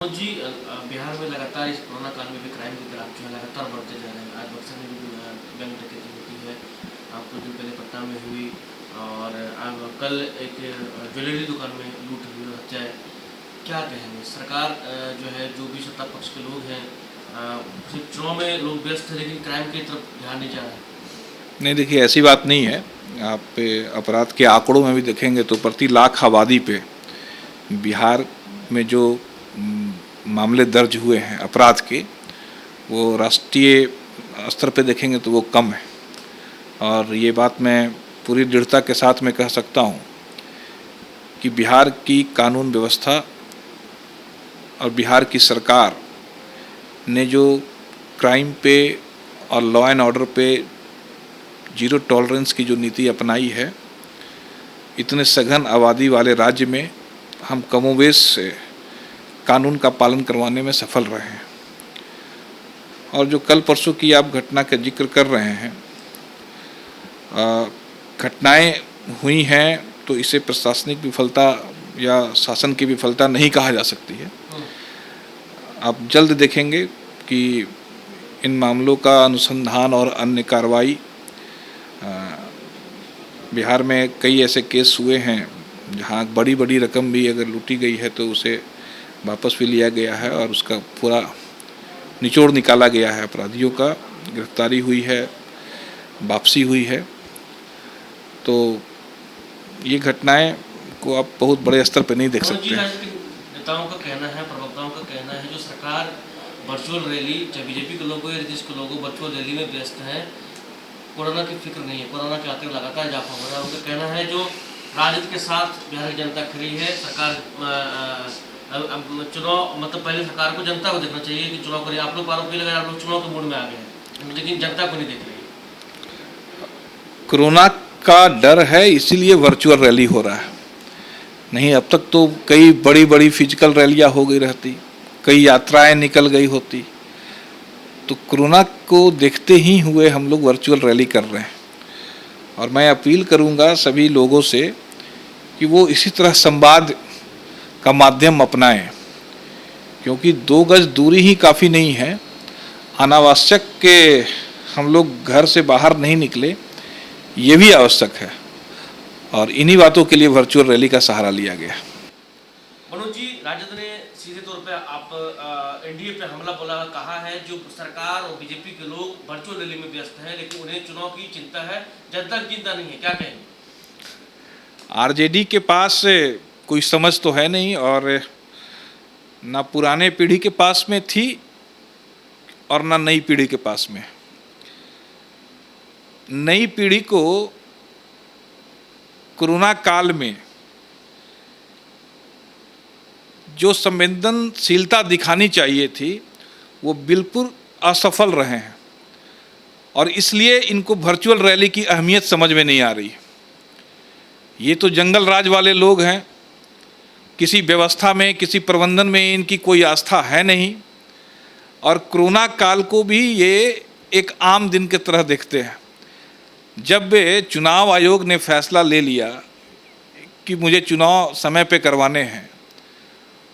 जी बिहार में लगातार इस कोरोना काल में भी क्राइम के ग्राफ जो है लगातार बढ़ते जा रहे हैं। आज बक्सर में भी बैंक डकैती होती है, कुछ दिन पहले पटना में हुई और अब कल एक ज्वेलरी दुकान में लूट हुई और हत्या है। क्या कहेंगे सरकार जो है, जो भी सत्ता पक्ष के लोग हैं, सिर्फ चुनाव में लोग व्यस्त है लेकिन क्राइम की तरफ ध्यान नहीं जा रहा है। नहीं, देखिए ऐसी बात नहीं है। आप अपराध के आंकड़ों में भी देखेंगे तो प्रति लाख आबादी पे बिहार में जो मामले दर्ज हुए हैं अपराध के, वो राष्ट्रीय स्तर पे देखेंगे तो वो कम है। और ये बात मैं पूरी दृढ़ता के साथ में कह सकता हूँ कि बिहार की कानून व्यवस्था और बिहार की सरकार ने जो क्राइम पे और लॉ एंड ऑर्डर पे जीरो टॉलरेंस की जो नीति अपनाई है, इतने सघन आबादी वाले राज्य में हम कमोबेश से कानून का पालन करवाने में सफल रहे हैं। और जो कल परसों की आप घटना का जिक्र कर रहे हैं, घटनाएं हुई हैं तो इसे प्रशासनिक विफलता या शासन की विफलता नहीं कहा जा सकती है। आप जल्द देखेंगे कि इन मामलों का अनुसंधान और अन्य कार्रवाई, बिहार में कई ऐसे केस हुए हैं जहां बड़ी बड़ी रकम भी अगर लूटी गई है तो उसे वापस भी लिया गया है और उसका पूरा निचोड़ निकाला गया है। अपराधियों का गिरफ्तारी हुई है, वापसी हुई है। तो ये घटनाएं को आप बहुत बड़े स्तर पर नहीं देख सकते हैं। नेताओं का कहना है, प्रवक्ताओं का कहना है, जो सरकार वर्चुअल रैली, चाहे बीजेपी के लोगों या नीतीश के लोगों वर्चुअल रैली में व्यस्त हैं, कोरोना की फिक्र नहीं है। कोरोना के आते लगातार इजाफा हो रहा है। उनका कहना है जो राजद के साथ बिहार की जनता खड़ी है, सरकार अब चुनाव मतलब पहले सरकार को जनता को देखना चाहिए कि चुनाव करिए। आप लोग आरोप भी लगा, आप लोग चुनाव के मूड में आ गए हैं लेकिन जनता को नहीं देख रही। कोरोना का डर है इसीलिए वर्चुअल रैली हो रहा है। नहीं, अब तक तो कई बड़ी बड़ी फिजिकल रैलियां हो गई रहती, कई यात्राएं निकल गई होती। तो कोरोना को देखते ही हुए हम लोग वर्चुअल रैली कर रहे हैं। और मैं अपील करूंगा सभी लोगों से कि वो इसी तरह संवाद का माध्यम अपनाएं, क्योंकि 2 गज दूरी ही काफ़ी नहीं है। अनावश्यक के हम लोग घर से बाहर नहीं निकले, ये भी आवश्यक है। और इन्हीं बातों के लिए वर्चुअल रैली का सहारा लिया गया। मनोज जी, राजद ने सीधे तौर पे आप एनडीए पे हमला बोला, कहा है जो सरकार और बीजेपी के लोग वर्चुअल रैली में व्यस्त हैं लेकिन उन्हें चुनाव की चिंता है, जनता की चिंता नहीं है। क्या कहेंगे? आरजेडी के पास कोई समझ तो है नहीं और ना पुराने पीढ़ी के पास में थी और ना नई पीढ़ी के पास में। नई पीढ़ी को कोरोना काल में जो संवेदनशीलता दिखानी चाहिए थी वो बिल्कुल असफल रहे हैं और इसलिए इनको वर्चुअल रैली की अहमियत समझ में नहीं आ रही। ये तो जंगल राज वाले लोग हैं, किसी व्यवस्था में, किसी प्रबंधन में इनकी कोई आस्था है नहीं और कोरोना काल को भी ये एक आम दिन की तरह देखते हैं। जब चुनाव आयोग ने फैसला ले लिया कि मुझे चुनाव समय पे करवाने हैं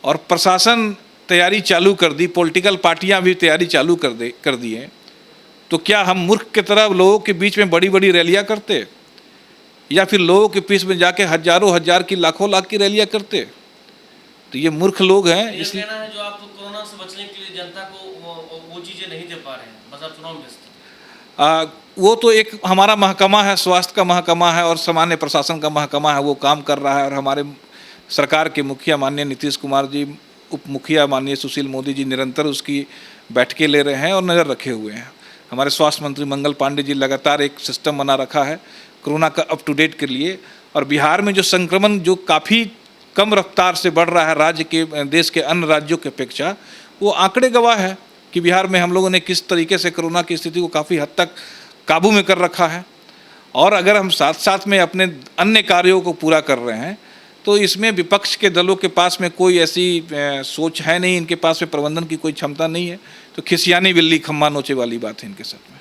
और प्रशासन तैयारी चालू कर दी, पॉलिटिकल पार्टियां भी तैयारी चालू कर दिए, तो क्या हम मूर्ख की तरह लोगों के बीच में बड़ी बड़ी रैलियां करते या फिर लोगों के बीच में जाके हजारों हजार की लाखों लाख की रैलियां करते? तो ये मूर्ख लोग हैं। इसलिए कहना है जो आप कोरोना से बचने के लिए जनता को वो चीजें नहीं दे पा रहे हैं, बस आप चुनाव में व्यस्त। वो तो एक हमारा महकमा है, स्वास्थ्य का महकमा है और सामान्य प्रशासन का महकमा है, वो काम कर रहा है। और हमारे सरकार के मुखिया माननीय नीतीश कुमार जी, उप मुखिया माननीय सुशील मोदी जी निरंतर उसकी बैठकें ले रहे हैं और नज़र रखे हुए हैं। हमारे स्वास्थ्य मंत्री मंगल पांडे जी लगातार एक सिस्टम बना रखा है कोरोना का अप टू डेट के लिए। और बिहार में जो संक्रमण जो काफ़ी कम रफ्तार से बढ़ रहा है राज्य के, देश के अन्य राज्यों की अपेक्षा, वो आंकड़े गवाह है कि बिहार में हम लोगों ने किस तरीके से कोरोना की स्थिति को काफ़ी हद तक काबू में कर रखा है। और अगर हम साथ साथ में अपने अन्य कार्यों को पूरा कर रहे हैं तो इसमें विपक्ष के दलों के पास में कोई ऐसी सोच है नहीं, इनके पास में प्रबंधन की कोई क्षमता नहीं है। तो खिसियानी बिल्ली खम्मा नोचे वाली बात है इनके साथ में।